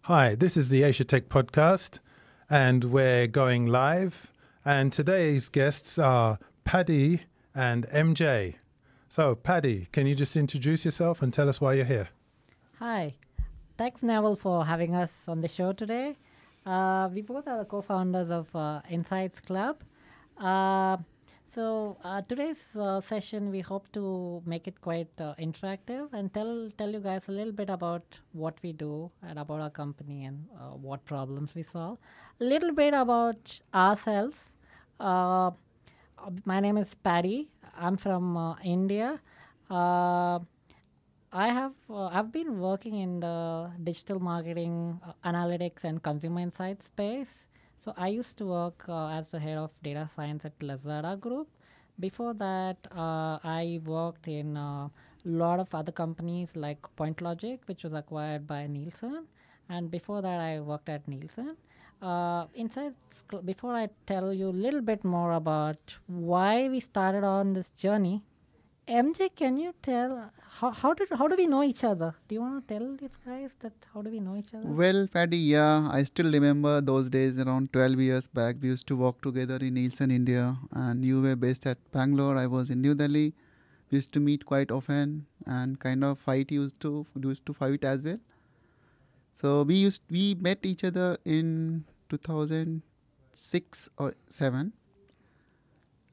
Hi, this is the asiatechpodcast, and we're going live. And today's guests are Paddy and MJ. So, Paddy, can you just introduce yourself and tell us why you're here? Hi. Thanks, Neville, for having us on the show today. We both are the co-founders of InsightzClub. Uh, today's session, we hope to make it quite interactive and tell you guys a little bit about what we do and about our company and what problems we solve. A little bit about ourselves. Uh, my name is Paddy. I'm from India. Uh, I've been working in the digital marketing, analytics, and consumer insight space. So I used to work as the head of data science at Lazada Group. Before that, I worked in a lot of other companies like Point Logic, which was acquired by Nielsen, and before that, I worked at Nielsen. Before I tell you a little bit more about why we started on this journey, MJ, can you tell how do we know each other? Do you want to tell these guys that how do we know each other? Well, Paddy, yeah, I still remember those days around 12 years back. We used to work together in Nielsen, India, and you were based at Bangalore. I was in New Delhi. We used to meet quite often and kind of used to fight as well. So we met each other in 2006 or 7,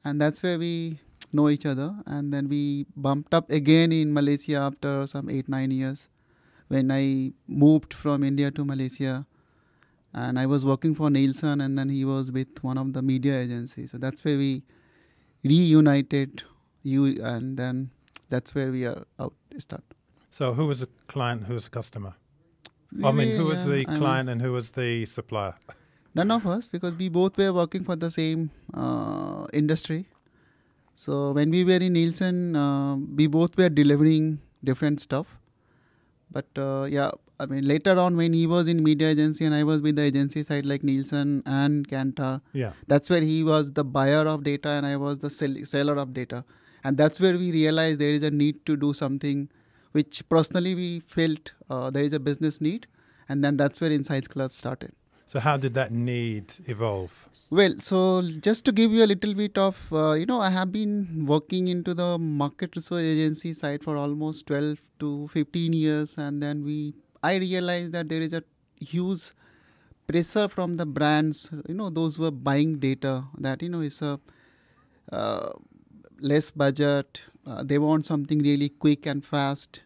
and that's where we know each other. And then we bumped up again in Malaysia after some 8-9 years when I moved from India to Malaysia, and I was working for Nielsen, and then he was with one of the media agencies. So that's where we reunited, and then that's where we are out start. So, who was the client, who was the customer? Really, who was the I mean, client and who was the supplier? none of us, because we both were working for the same industry. So when we were in Nielsen, we both were delivering different stuff. But yeah, I mean, later on when he was in media agency and I was with the agency side like Nielsen and Kantar, Yeah. that's where he was the buyer of data and I was the seller of data. And that's where we realized there is a need to do something which personally we felt there is a business need. And then that's where Insights Club started. So, how did that need evolve? Well, so just to give you a little bit of, I have been working into the market research agency side for almost 12 to 15 years. And then I realized that there is a huge pressure from the brands, those who are buying data that, is a less budget. They want something really quick and fast.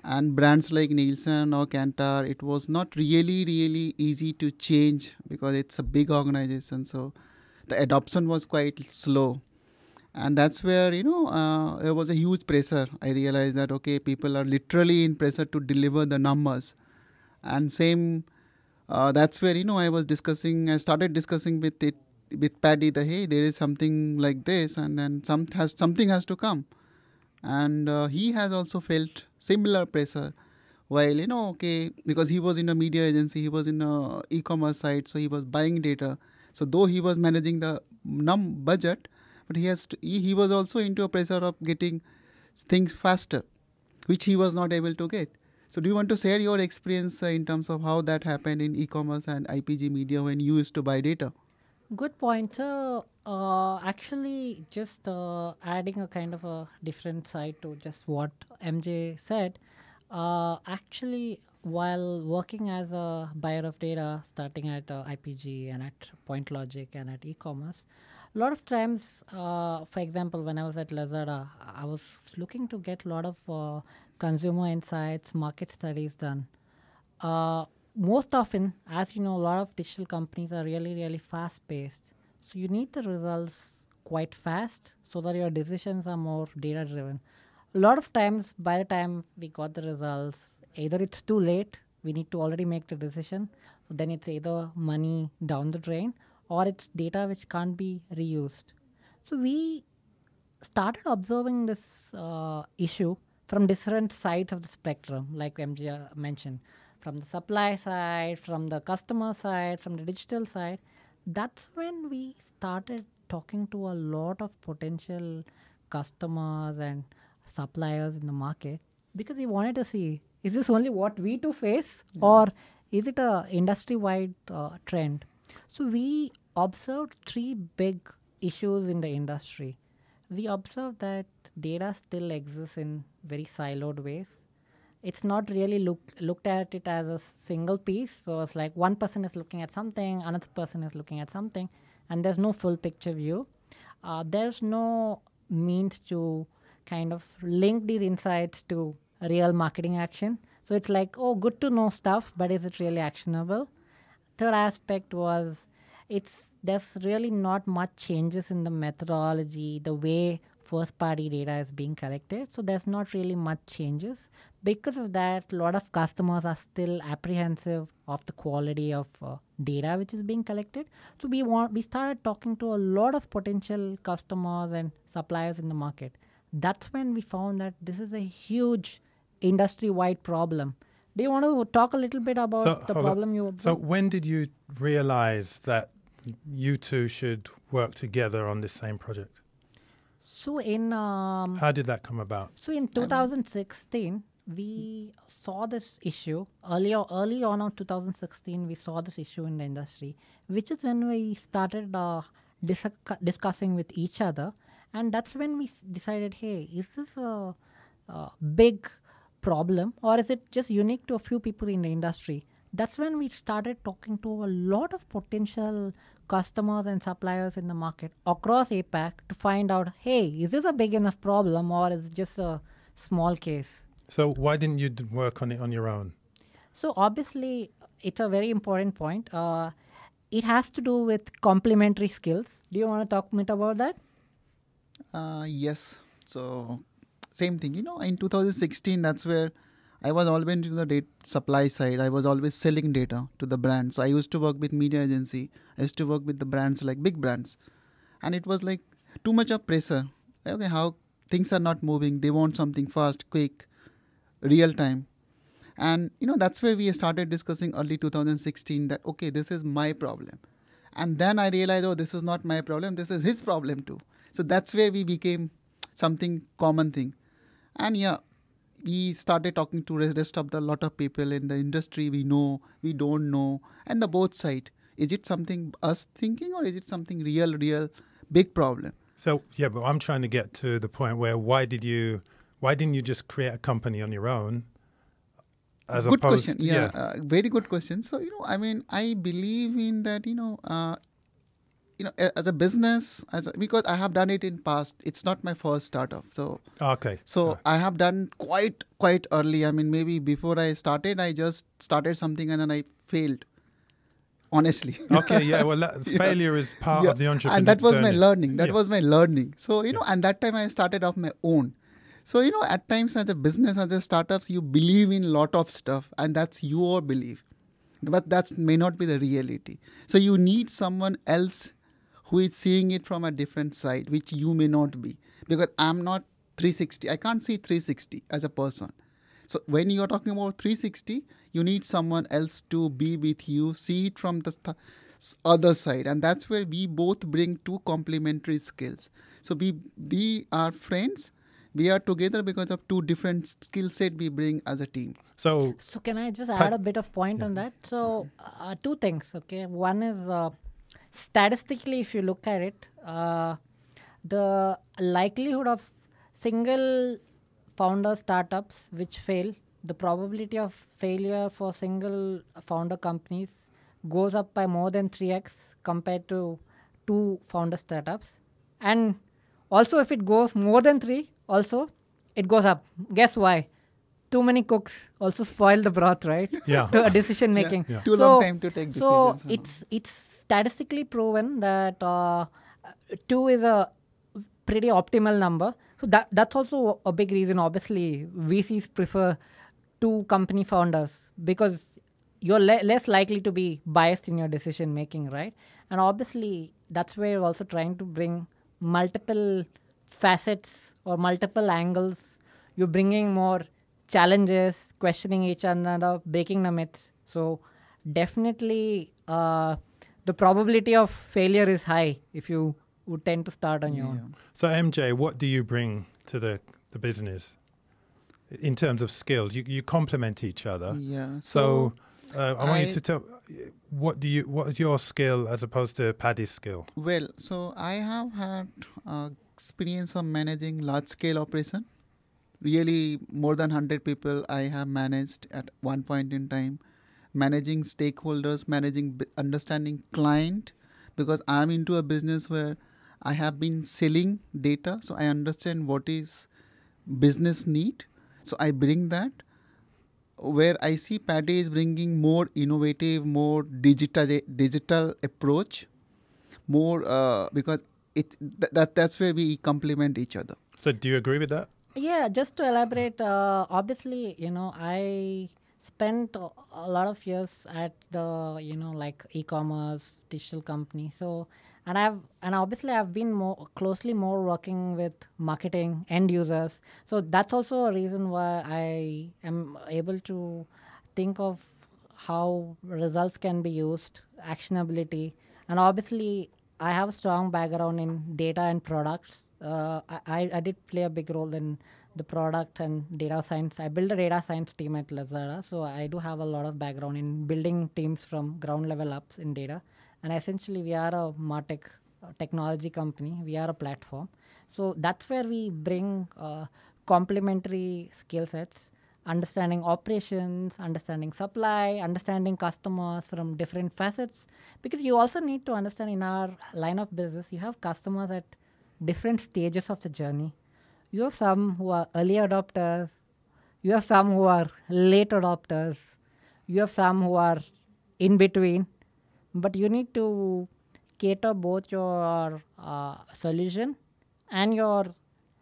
And brands like Nielsen or Kantar, it was not really, really easy to change because it's a big organization. So the adoption was quite slow. And that's where, there was a huge pressure. I realized that, okay, people are literally in pressure to deliver the numbers. And same, that's where, I started discussing with Paddy that, hey, there is something like this and then something has to come. And he has also felt similar pressure while okay, because he was in a media agency, he was in a e-commerce site, so he was buying data. So though he was managing the budget, but he was also into a pressure of getting things faster, which he was not able to get. So do you want to share your experience in terms of how that happened in e-commerce and IPG media when you used to buy data? Good point. Actually, just adding a kind of a different side to just what MJ said. Actually, while working as a buyer of data, starting at IPG and at Point Logic and at e-commerce, a lot of times, for example, when I was at Lazada, I was looking to get a lot of consumer insights, market studies done. Most often, as you know, a lot of digital companies are really, really fast paced. So you need the results quite fast so that your decisions are more data driven. A lot of times, by the time we got the results, either it's too late, we need to already make the decision. So then it's either money down the drain or it's data which can't be reused. So we started observing this issue from different sides of the spectrum, like MJ mentioned, from the supply side, from the customer side, from the digital side. That's when we started talking to a lot of potential customers and suppliers in the market because we wanted to see, is this only what we to face or is it a industry-wide trend? So we observed three big issues in the industry. We observed that data still exists in very siloed ways. It's not really looked at it as a single piece. So it's like one person is looking at something, another person is looking at something, and there's no full picture view. There's no means to kind of link these insights to real marketing action. So it's like, oh, good to know stuff, but is it really actionable? Third aspect was there's really not much changes in the methodology, the way first party data is being collected. So there's not really much changes. Because of that, a lot of customers are still apprehensive of the quality of data which is being collected. So we started talking to a lot of potential customers and suppliers in the market. That's when we found that this is a huge industry-wide problem. Do you want to talk a little bit about the problem you observed? So when did you realize that you two should work together on this same project? So how did that come about? So in 2016, we saw this issue. Early on in 2016, we saw this issue in the industry, which is when we started discussing with each other. And that's when we decided, hey, is this a big problem, or is it just unique to a few people in the industry? That's when we started talking to a lot of potential customers and suppliers in the market across APAC to find out, hey, is this a big enough problem, or is it just a small case? So why didn't you work on it on your own? So obviously, it's a very important point. It has to do with complementary skills. Do you want to talk a bit about that? Yes. So same thing, in 2016, that's where I was always into the data supply side. I was always selling data to the brands. I used to work with media agency. I used to work with the brands, like big brands. And it was like too much of pressure. Okay, how things are not moving. They want something fast, quick, real time. And, that's where we started discussing early 2016 that, okay, this is my problem. And then I realized, oh, this is not my problem. This is his problem too. So that's where we became something common thing. And we started talking to the rest of the lot of people in the industry. We know, we don't know, and the both side. Is it something us thinking, or is it something real big problem? So but I'm trying to get to the point where why didn't you just create a company on your own? Good question. Very good question. So I believe in that. As a business, because I have done it in past, it's not my first startup. So okay. So I have done quite early. Maybe before I started, I just started something and then I failed. Honestly. Okay. Yeah. Well, failure is part of the entrepreneur. And that was my learning. Was my learning. So and that time I started off my own. So at times as a business, as a startups, you believe in a lot of stuff, and that's your belief, but that may not be the reality. So you need someone else who is seeing it from a different side, which you may not be. Because I'm not 360. I can't see 360 as a person. So when you're talking about 360, you need someone else to be with you, see it from the other side. And that's where we both bring two complementary skills. So we are friends. We are together because of two different skill set we bring as a team. So can I just add a bit of point on that? So two things, okay? One is statistically, if you look at it, the likelihood of single founder startups which fail, the probability of failure for single founder companies goes up by more than 3x compared to two founder startups. And also if it goes more than 3, also it goes up. Guess why? Too many cooks also spoil the broth, right? Yeah. To a decision making. Yeah. Too long time to take decisions. So it's statistically proven that 2 is a pretty optimal number. So that's also a big reason. Obviously, VCs prefer 2 company founders because you're less likely to be biased in your decision making, right? And obviously, that's where you're also trying to bring multiple facets or multiple angles. You're bringing more challenges, questioning each other, breaking the myths. So definitely the probability of failure is high if you would tend to start on your own. So MJ, what do you bring to the business in terms of skills? You complement each other. Yeah. So I want you to tell what is your skill as opposed to Paddy's skill? Well, so I have had experience of managing large scale operation. Really, more than 100 people I have managed at one point in time. Managing stakeholders, understanding client, because I'm into a business where I have been selling data, so I understand what is business need. So I bring that. Where I see Paddy is bringing more innovative, more digital approach, more because that's where we complement each other. So do you agree with that? Yeah, just to elaborate, obviously, I spent a lot of years at the, like e-commerce digital company. So, and obviously I've been more working with marketing end users. So that's also a reason why I am able to think of how results can be used, actionability, and obviously I have a strong background in data and products. I did play a big role in the product and data science. I built a data science team at Lazada, so I do have a lot of background in building teams from ground level ups in data. And essentially, we are a MarTech technology company. We are a platform. So that's where we bring complementary skill sets, understanding operations, understanding supply, understanding customers from different facets. Because you also need to understand in our line of business, you have customers at different stages of the journey. You have some who are early adopters. You have some who are late adopters. You have some who are in between. But you need to cater both your solution and your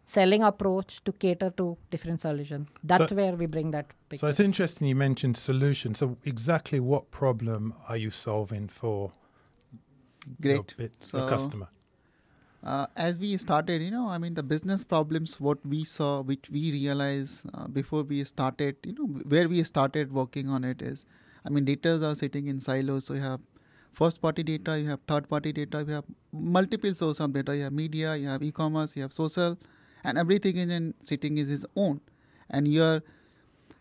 selling approach to cater to different solutions. That's where we bring that picture. So it's interesting you mentioned solution. So exactly what problem are you solving for the customer? As we started, the business problems, what we saw, which we realized before we started, where we started working on it is, data are sitting in silos. So you have first party data, you have third party data, you have multiple sources of data, you have media, you have e-commerce, you have social, and everything is sitting is its own. And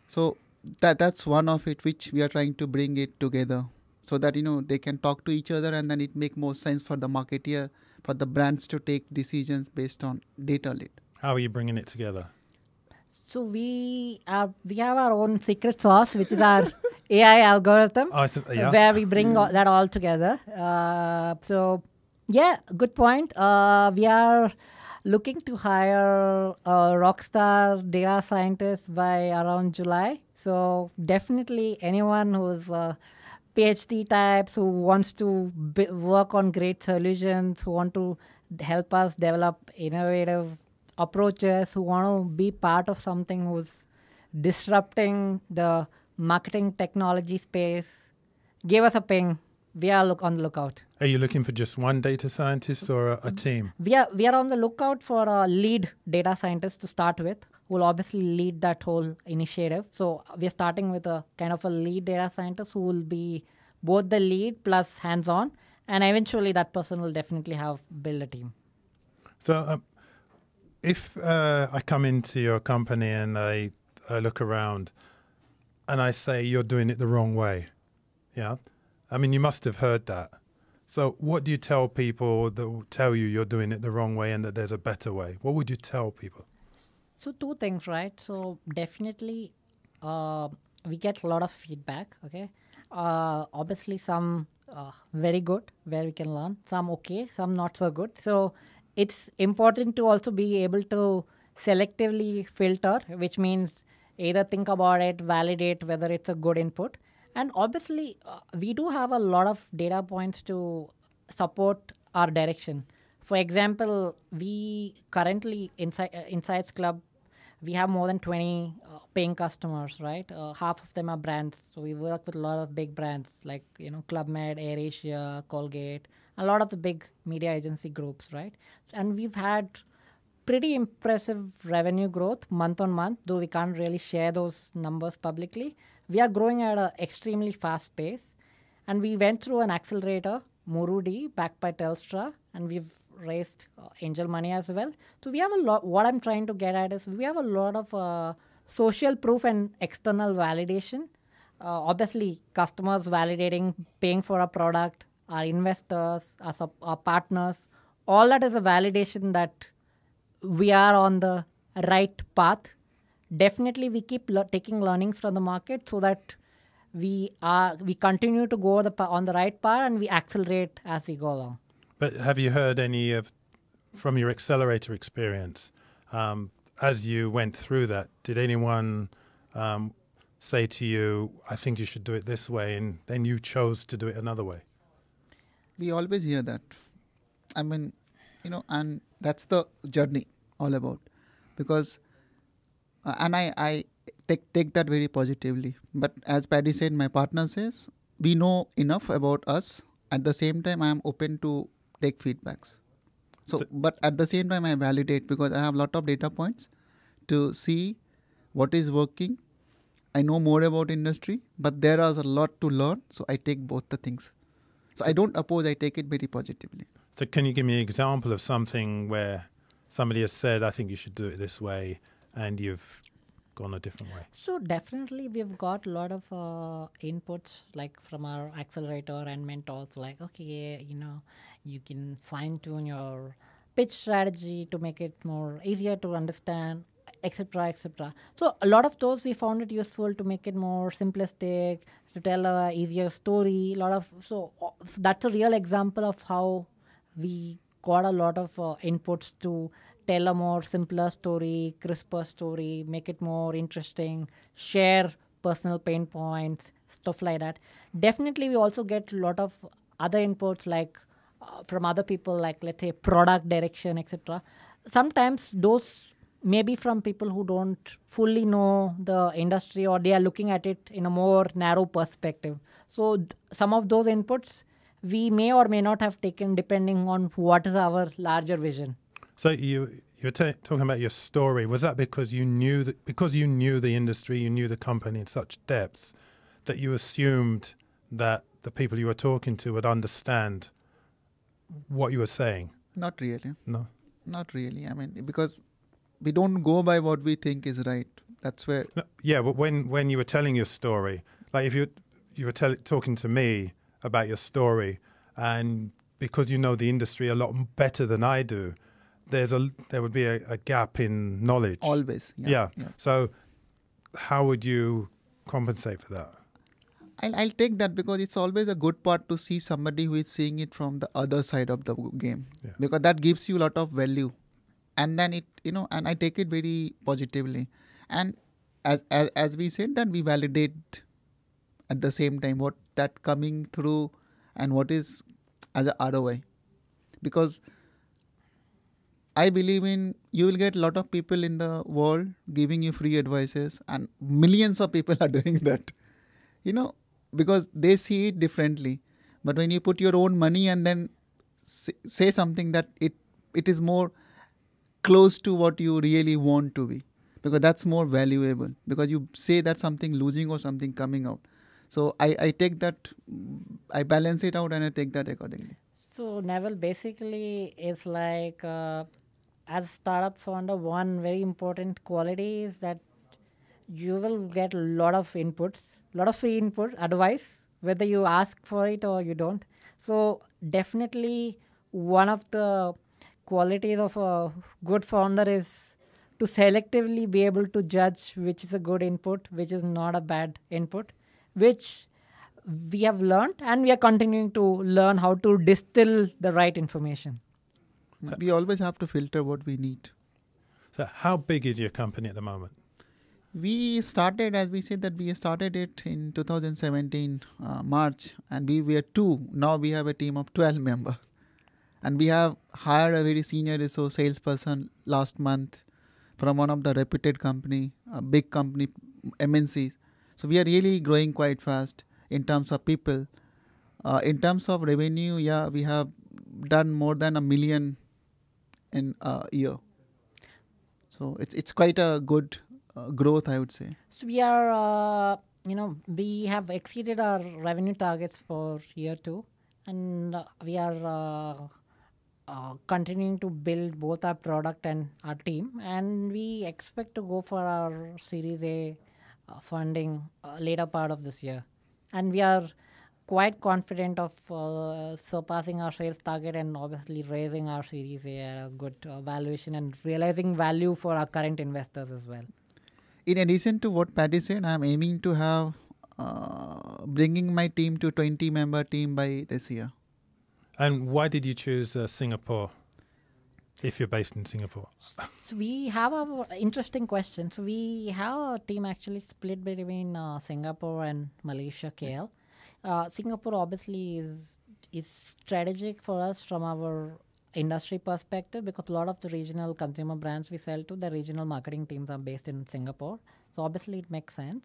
so that's one of it which we are trying to bring it together so that, they can talk to each other, and then it make more sense for the marketeer, for the brands to take decisions based on data lead. How are you bringing it together? So we have our own secret sauce, which is our AI algorithm, where we bring that all together. So, yeah, good point. We are looking to hire a rockstar data scientist by around July. So definitely anyone who's PhD types who wants to work on great solutions, who want to help us develop innovative approaches, who want to be part of something who's disrupting the marketing technology space, give us a ping. We are on the lookout. Are you looking for just one data scientist or a team? We are on the lookout for a lead data scientist to start with, who will obviously lead that whole initiative. So we are starting with a kind of a lead data scientist who will be both the lead plus hands-on, and eventually that person will definitely build a team. So if I come into your company and I look around and I say you're doing it the wrong way, yeah? You must have heard that. So what do you tell people that will tell you you're doing it the wrong way and that there's a better way? What would you tell people? So two things, right? So definitely we get a lot of feedback, okay? Obviously some very good, where we can learn. Some okay, some not so good. So it's important to also be able to selectively filter, which means either think about it, validate whether it's a good input. And obviously, we do have a lot of data points to support our direction. For example, we currently, InsightzClub, we have more than 20 paying customers, right? Half of them are brands. So we work with a lot of big brands like, Club Med, AirAsia, Colgate, a lot of the big media agency groups, right? And we've had pretty impressive revenue growth month on month, though we can't really share those numbers publicly. We are growing at an extremely fast pace. And we went through an accelerator, Murudi, backed by Telstra, and we've raised angel money as well. So we have a lot. What I'm trying to get at is we have a lot of social proof and external validation obviously customers validating, paying for a product, our investors, our partners, all that is a validation that we are on the right path. Definitely we keep taking learnings from the market so that we continue to go on the right path and we accelerate as we go along. But have you heard any from your accelerator experience, as you went through that, did anyone say to you, I think you should do it this way, and then you chose to do it another way? We always hear that. I mean, and that's the journey all about. Because, and I take that very positively. But as Paddy said, my partner says, we know enough about us. At the same time, I am open to take feedbacks. So, but at the same time, I validate because I have a lot of data points to see what is working. I know more about industry, but there is a lot to learn. So I take both the things. So I don't oppose, I take it very positively. So can you give me an example of something where somebody has said, I think you should do it this way, and you've gone a different way? So definitely we've got a lot of inputs like from our accelerator and mentors, like, okay, you can fine tune your pitch strategy to make it more easier to understand, etc., etc. So a lot of those we found it useful to make it more simplistic, to tell a easier story. So that's a real example of how we got a lot of inputs to tell a more simpler story, crisper story, make it more interesting, share personal pain points, stuff like that. Definitely we also get a lot of other inputs like from other people, like let's say product direction, etc. Sometimes those maybe from people who don't fully know the industry, or they are looking at it in a more narrow perspective. So some of those inputs we may or may not have taken depending on what is our larger vision. So you're talking about your story. Was that because you knew the industry, you knew the company in such depth, that you assumed that the people you were talking to would understand what you were saying? Not really. No? Not really. I mean, because we don't go by what we think is right. That's where... No, yeah, but when you were telling your story, like if you were talking to me about your story, and because you know the industry a lot better than I do, there would be a gap in knowledge. Always. Yeah. So how would you compensate for that? I'll take that because it's always a good part to see somebody who is seeing it from the other side of the game. Yeah. Because that gives you a lot of value. And then and I take it very positively. And as we said, that we validate at the same time what that coming through and what is as a ROI. Because I believe you will get a lot of people in the world giving you free advices, and millions of people are doing that, because they see it differently. But when you put your own money and then say something that it is more close to what you really want to be, because that's more valuable, because you say that something losing or something coming out. So I take that, I balance it out and I take that accordingly. So Neville, basically is like as a startup founder, one very important quality is that you will get a lot of inputs, a lot of free input, advice, whether you ask for it or you don't. So definitely one of the qualities of a good founder is to selectively be able to judge which is a good input, which is not a bad input, which we have learned, and we are continuing to learn how to distill the right information. We always have to filter what we need. So how big is your company at the moment? We started, as we said, that we started it in 2017, March, and we were 2. Now we have a team of 12 members. And we have hired a very senior resource salesperson last month from one of the reputed company, a big company, MNCs. So we are really growing quite fast in terms of people. In terms of revenue, we have done more than $1 million in a year. So it's quite a good growth, I would say. So we are, we have exceeded our revenue targets for year 2, and we are continuing to build both our product and our team, and we expect to go for our Series A funding later part of this year. And we are quite confident of surpassing our sales target and obviously raising our Series A at a good valuation and realizing value for our current investors as well. In addition to what Paddy said, I'm aiming to have bringing my team to 20-member team by this year. And why did you choose Singapore, if you're based in Singapore? So we have a interesting question. So we have a team actually split between Singapore and Malaysia, KL. Singapore obviously is strategic for us from our industry perspective, because a lot of the regional consumer brands we sell to, the regional marketing teams are based in Singapore. So obviously it makes sense.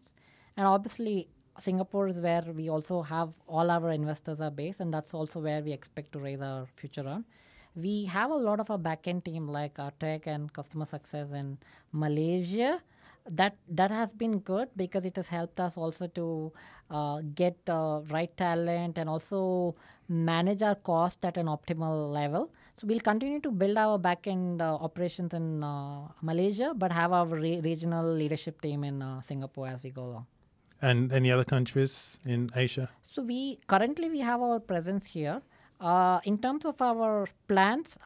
And obviously Singapore is where we also have all our investors are based, and that's also where we expect to raise our future on. We have a lot of our back-end team like our tech and customer success in Malaysia. That has been good because it has helped us also to get right talent and also manage our cost at an optimal level. So we'll continue to build our back-end operations in Malaysia, but have our regional leadership team in Singapore as we go along. And any other countries in Asia? So we currently have our presence here. In terms of our plans,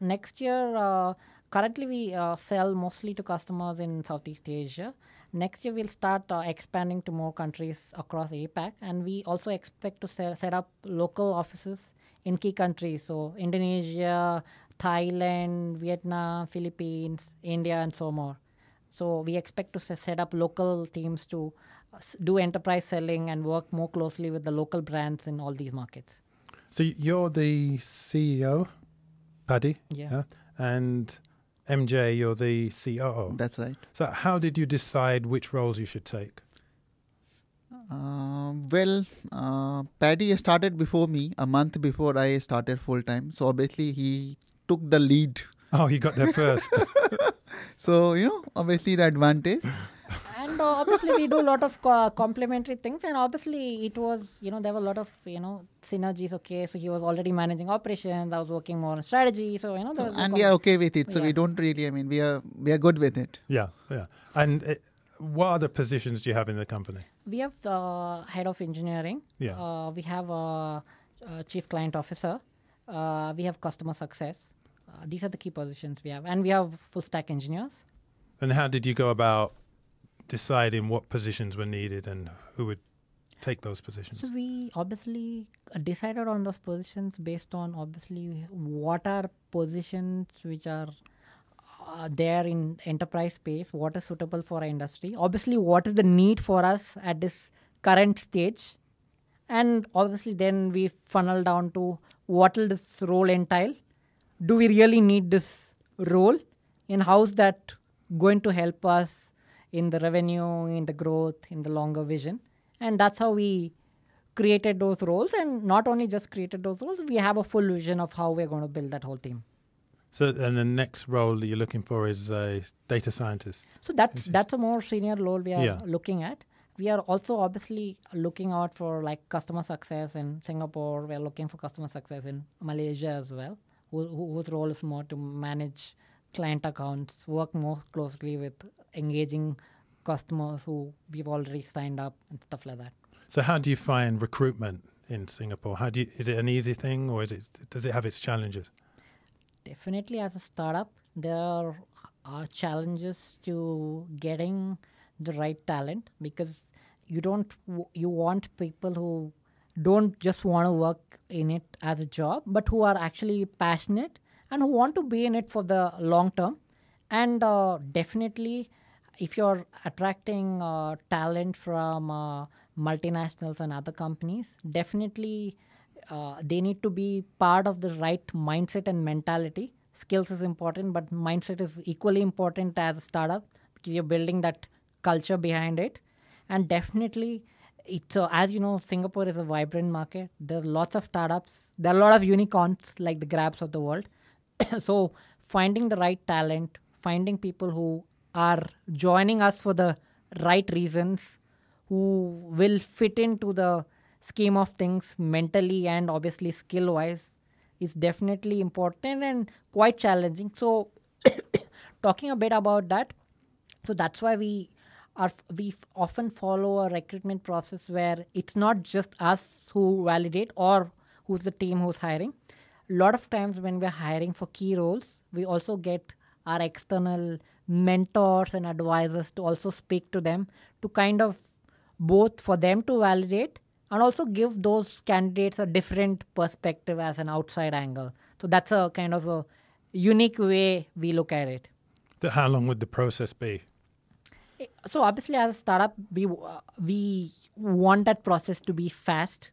next year, currently we sell mostly to customers in Southeast Asia. Next year we'll start expanding to more countries across APAC, and we also expect to set up local offices in key countries. So Indonesia, Thailand, Vietnam, Philippines, India, and so more. So we expect to set up local teams to do enterprise selling and work more closely with the local brands in all these markets. So you're the CEO, Paddy, Yeah. And MJ, you're the COO. That's right. So how did you decide which roles you should take? Paddy started before me, a month before I started full time. So obviously he took the lead. Oh, you got there first. So, obviously the advantage. And obviously we do a lot of complementary things, and obviously it was, there were a lot of, synergies. Okay, so he was already managing operations, I was working more on strategy. So, And we are okay with it. So we don't really, we are good with it. Yeah. And what other positions do you have in the company? We have head of engineering. Yeah. We have a chief client officer. We have customer success. These are the key positions we have. And we have full stack engineers. And how did you go about deciding what positions were needed and who would take those positions? So we obviously decided on those positions based on obviously what are positions which are there in enterprise space, what is suitable for our industry, obviously what is the need for us at this current stage, and obviously then we funnel down to what will this role entail. Do we really need this role, and how's that going to help us in the revenue, in the growth, in the longer vision? And that's how we created those roles. And not only just created those roles, we have a full vision of how we're going to build that whole team. So, and the next role that you're looking for is a data scientist. So that's a more senior role we are looking at. We are also obviously looking out for like customer success in Singapore. We're looking for customer success in Malaysia as well, whose role is more to manage client accounts, work more closely with engaging customers who we've already signed up and stuff like that. So how do you find recruitment in Singapore? Is it an easy thing, or does it have its challenges? Definitely, as a startup, there are challenges to getting the right talent, because you want people who don't just want to work in it as a job, but who are actually passionate and who want to be in it for the long term. And definitely, if you're attracting talent from multinationals and other companies, definitely they need to be part of the right mindset and mentality. Skills is important, but mindset is equally important as a startup, because you're building that culture behind it. And definitely, it's as you know, Singapore is a vibrant market. There's lots of startups. There are a lot of unicorns like the Grabs of the world. So finding the right talent, finding people who are joining us for the right reasons, who will fit into the scheme of things mentally and obviously skill-wise, is definitely important and quite challenging. So talking a bit about that, so that's why we we often follow a recruitment process where it's not just us who validate or who's the team who's hiring. A lot of times when we're hiring for key roles, we also get our external mentors and advisors to also speak to them, to kind of both for them to validate and also give those candidates a different perspective as an outside angle. So that's a kind of a unique way we look at it. How long would the process be? So obviously, as a startup, we want that process to be fast,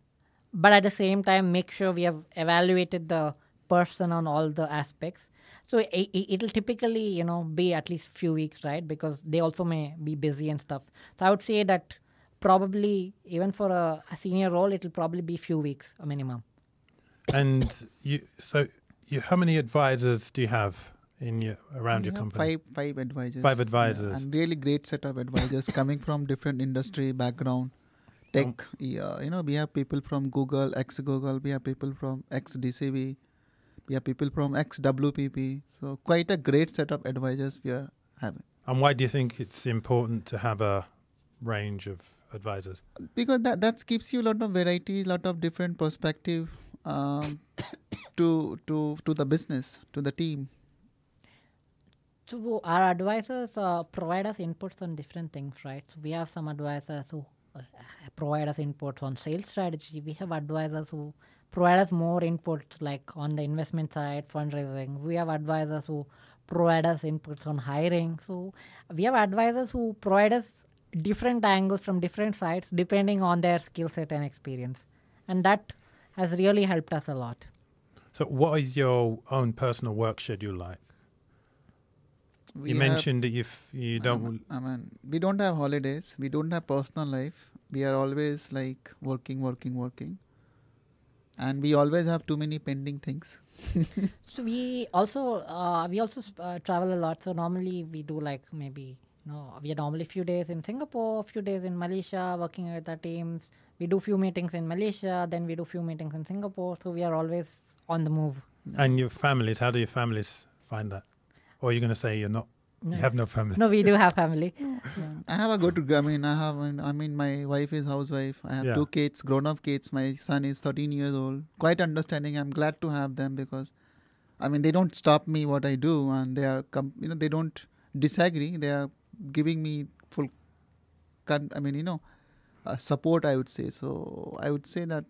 but at the same time, make sure we have evaluated the person on all the aspects. So it'll typically, be at least a few weeks, right? Because they also may be busy and stuff. So I would say that probably even for a senior role, it'll probably be a few weeks, a minimum. And how many advisors do you have around your company? Five advisors. 5 advisors. Yeah, and really great set of advisors coming from different industry background. Tech, we have people from Google, ex-Google, we have people from ex-DCV, we have people from ex-WPP. So quite a great set of advisors we are having. And why do you think it's important to have a range of advisors? Because that gives you a lot of variety, a lot of different perspective to the business, to the team. So our advisors provide us inputs on different things, right? So we have some advisors who provide us inputs on sales strategy. We have advisors who provide us more inputs like on the investment side, fundraising. We have advisors who provide us inputs on hiring. So we have advisors who provide us different angles from different sides depending on their skill set and experience. And that has really helped us a lot. So what is your own personal work schedule like? You mentioned that you don't... we don't have holidays. We don't have personal life. We are always like working. And we always have too many pending things. So we also travel a lot. So normally we do like maybe, we are normally few days in Singapore, few days in Malaysia, working with our teams. We do few meetings in Malaysia, then we do few meetings in Singapore. So we are always on the move. And your families, how do your families find that? Or are you going to say you have no family? No, we do have family. I have a good, my wife is housewife. I have 2 kids, grown-up kids. My son is 13 years old. Quite understanding. I'm glad to have them because, they don't stop me what I do, and they are, they don't disagree. They are giving me full, support, I would say. So I would say that,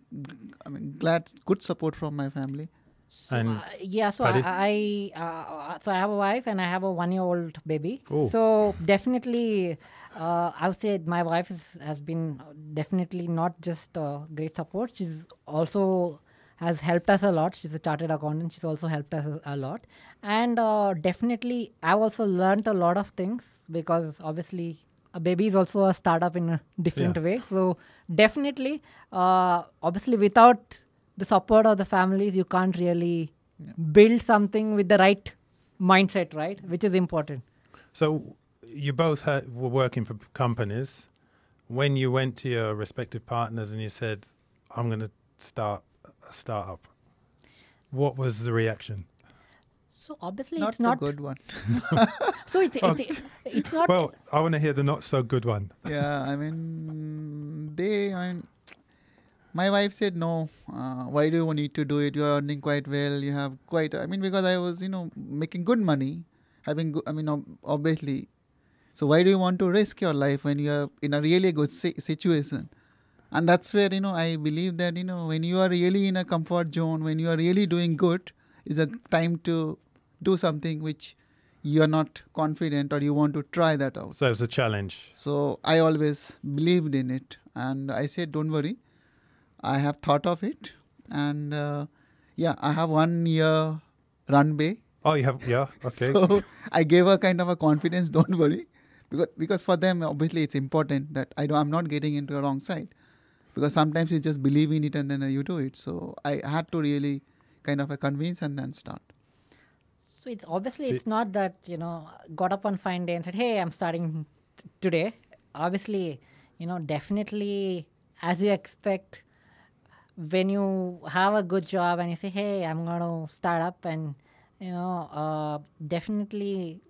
good support from my family. So, I have a wife and I have a 1-year-old baby. Oh. So definitely, I would say my wife has been definitely not just great support. She's also has helped us a lot. She's a chartered accountant. She's also helped us a lot. And definitely, I've also learned a lot of things because obviously a baby is also a startup in a different way. So definitely, obviously without the support of the families, you can't really build something with the right mindset, right? Which is important. So you both were working for companies. When you went to your respective partners and you said, I'm going to start a startup, what was the reaction? So obviously it's not a good one. So it's not... Well, I want to hear the not so good one. Yeah, my wife said, no, why do you need to do it? You are earning quite well. You have quite, because I was, making good money, obviously. So why do you want to risk your life when you are in a really good situation? And that's where, I believe that, when you are really in a comfort zone, when you are really doing good, is a time to do something which you are not confident or you want to try that out. So it's a challenge. So I always believed in it. And I said, don't worry. I have thought of it, and I have 1 year runway. Oh, you have, okay. So I gave her kind of a confidence. Don't worry, because for them obviously it's important that I'm not getting into the wrong side, because sometimes you just believe in it and then you do it. So I had to really kind of convince and then start. So it's obviously it's not that got up on fine day and said, hey, I'm starting today. Obviously, definitely as you expect. When you have a good job and you say, hey, I'm going to start up, and, definitely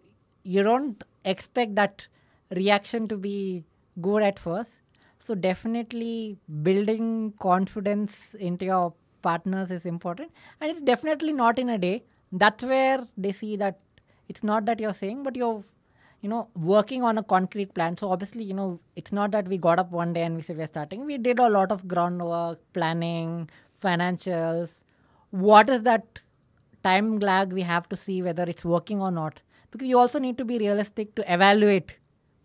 you don't expect that reaction to be good at first. So definitely building confidence into your partners is important, and it's definitely not in a day. That's where they see that it's not that you're saying, but you're working on a concrete plan. So obviously, it's not that we got up one day and we said we're starting. We did a lot of groundwork, planning, financials. What is that time lag we have to see whether it's working or not? Because you also need to be realistic to evaluate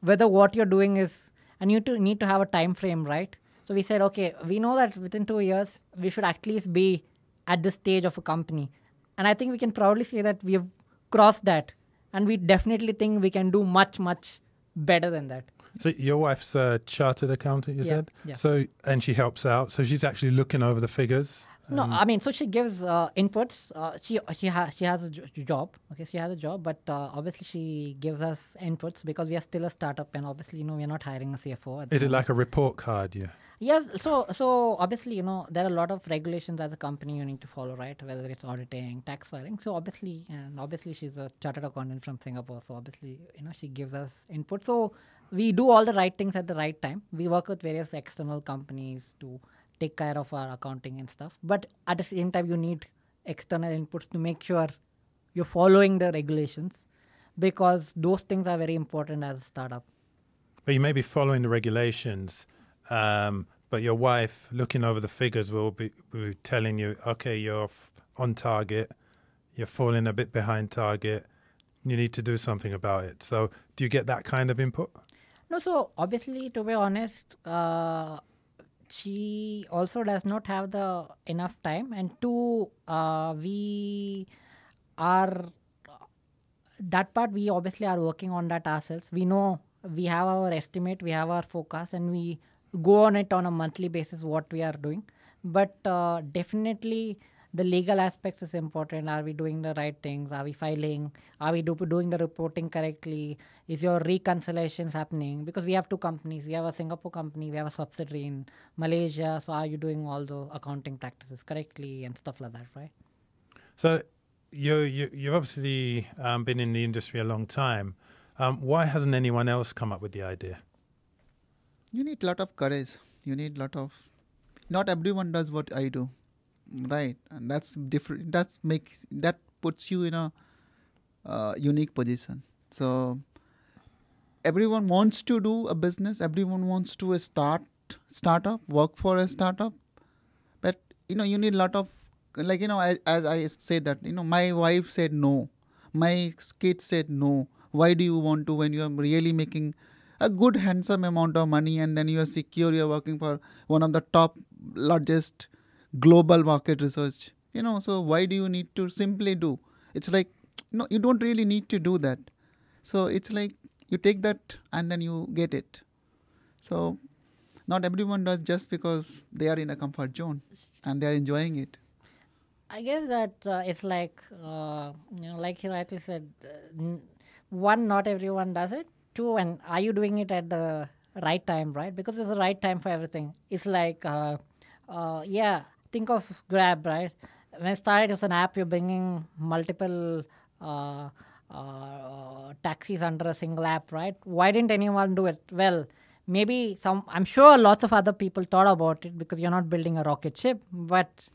whether what you're doing is, and you need to have a time frame, right? So we said, okay, we know that within 2 years, we should at least be at this stage of a company. And I think we can proudly say that we have crossed that. And we definitely think we can do much, much better than that. So your wife's a chartered accountant, you said? Yeah. So, and she helps out. So she's actually looking over the figures. No, I mean, so she gives inputs. She has a job. Okay, she has a job, but obviously she gives us inputs because we are still a startup, and obviously we are not hiring a CFO. Is it like a report card? Yeah. Yes. So obviously there are a lot of regulations as a company you need to follow, right? Whether it's auditing, tax filing. So obviously she's a chartered accountant from Singapore. So obviously she gives us input. So we do all the right things at the right time. We work with various external companies to take care of our accounting and stuff. But at the same time, you need external inputs to make sure you're following the regulations, because those things are very important as a startup. But you may be following the regulations, but your wife, looking over the figures, will be telling you, okay, you're on target, you're falling a bit behind target, you need to do something about it. So do you get that kind of input? No, so obviously, to be honest, she also does not have the enough time, and two, we are that part, we obviously are working on that ourselves. We know we have our estimate, we have our forecast, and we go on it on a monthly basis what we are doing. But definitely the legal aspects is important. Are we doing the right things? Are we filing? Are we doing the reporting correctly? Is your reconciliations happening? Because we have two companies. We have a Singapore company, we have a subsidiary in Malaysia. So are you doing all the accounting practices correctly and stuff like that, right? So you've obviously been in the industry a long time. Why hasn't anyone else come up with the idea? You need a lot of courage. You need a lot of... Not everyone does what I do. Right, and that's different. That puts you in a unique position. So everyone wants to do a business. Everyone wants to startup, work for a startup. But you need a lot of, as I said that, my wife said no, my kids said no. Why do you want to, when you are really making a good handsome amount of money, and then you are secure, you are working for one of the top largest global market research, so why do you need to simply do? It's like, no, you don't really need to do that. So it's like you take that and then you get it. So not everyone does just because they are in a comfort zone and they are enjoying it. I guess that it's like, like he rightly said, one, not everyone does it. Two, and are you doing it at the right time, right? Because it's the right time for everything. It's like, think of Grab, right? When it started, it was an app. You're bringing multiple taxis under a single app, right? Why didn't anyone do it? Well, maybe I'm sure lots of other people thought about it, because you're not building a rocket ship, but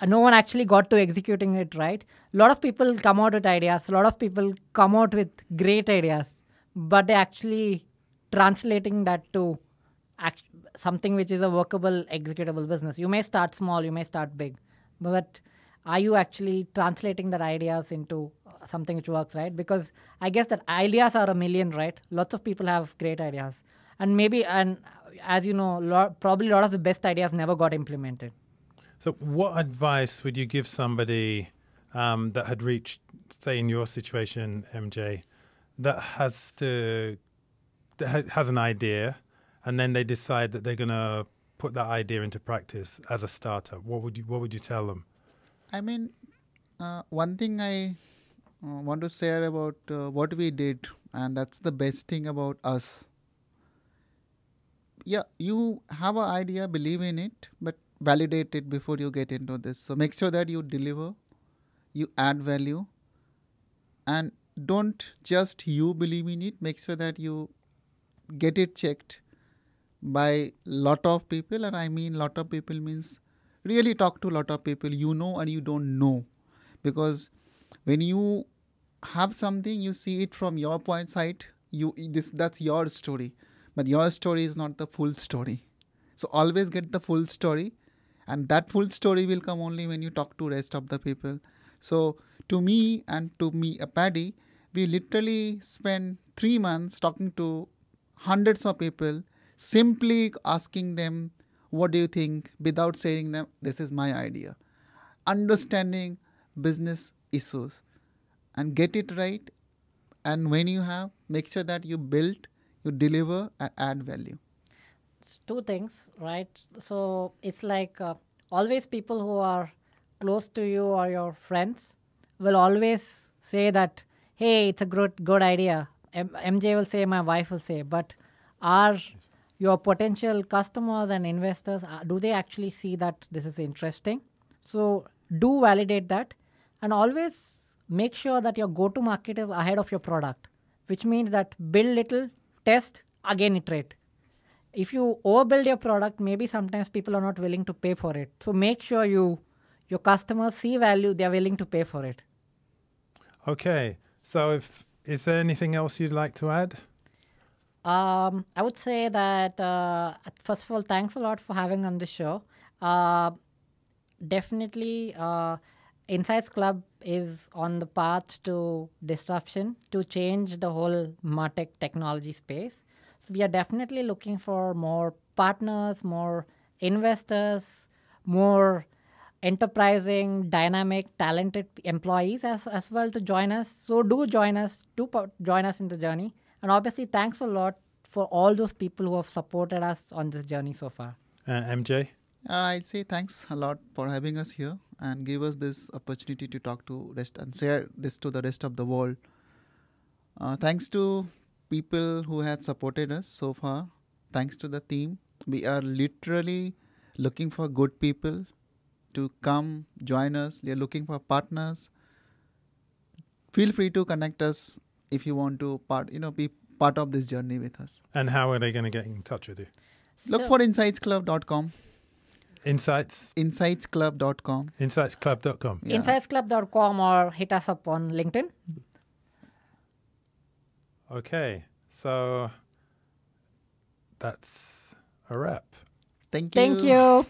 no one actually got to executing it, right? A lot of people come out with ideas. A lot of people come out with great ideas, but they actually translating that to something which is a workable, executable business. You may start small, you may start big, but are you actually translating that ideas into something which works, right? Because I guess that ideas are a million, right? Lots of people have great ideas, and as you know, probably a lot of the best ideas never got implemented. So what advice would you give somebody that had reached, say in your situation, MJ, that has an idea, and then they decide that they're going to put that idea into practice as a startup? What would you tell them? I mean, one thing I want to share about what we did, and that's the best thing about us. Yeah, you have an idea, believe in it, but validate it before you get into this. So make sure that you deliver, you add value, and don't just you believe in it. Make sure that you get it checked by lot of people, and I mean lot of people means really talk to a lot of people you know and you don't know, because when you have something, you see it from your point side, that's your story, but your story is not the full story. So always get the full story, and that full story will come only when you talk to rest of the people. So to me, Paddy, we literally spent 3 months talking to hundreds of people, simply asking them, what do you think, without saying them, this is my idea. Understanding business issues and get it right. And when you have, make sure that you build, you deliver and add value. It's two things, right? So it's like always people who are close to you or your friends will always say that, hey, it's a good idea. MJ will say, my wife will say, but are your potential customers and investors, do they actually see that this is interesting? So do validate that, and always make sure that your go-to market is ahead of your product, which means that build little, test, again iterate. If you overbuild your product, maybe sometimes people are not willing to pay for it. So make sure your customers see value, they're willing to pay for it. Okay. So is there anything else you'd like to add? I would say that, first of all, thanks a lot for having on the show. Definitely, Insights Club is on the path to disruption, to change the whole MarTech technology space. So we are definitely looking for more partners, more investors, more enterprising, dynamic, talented employees as well to join us. So do join us, join us in the journey. And obviously, thanks a lot for all those people who have supported us on this journey so far. MJ? I'd say thanks a lot for having us here and give us this opportunity to talk to rest and share this to the rest of the world. Thanks to people who had supported us so far. Thanks to the team. We are literally looking for good people to come join us. We are looking for partners. Feel free to connect us if you want to be part of this journey with us. And how are they going to get in touch with you? Look for insightsclub.com. InsightsClub.com. InsightsClub.com. Yeah. InsightsClub.com, or hit us up on LinkedIn. Okay. So that's a wrap. Thank you. Thank you.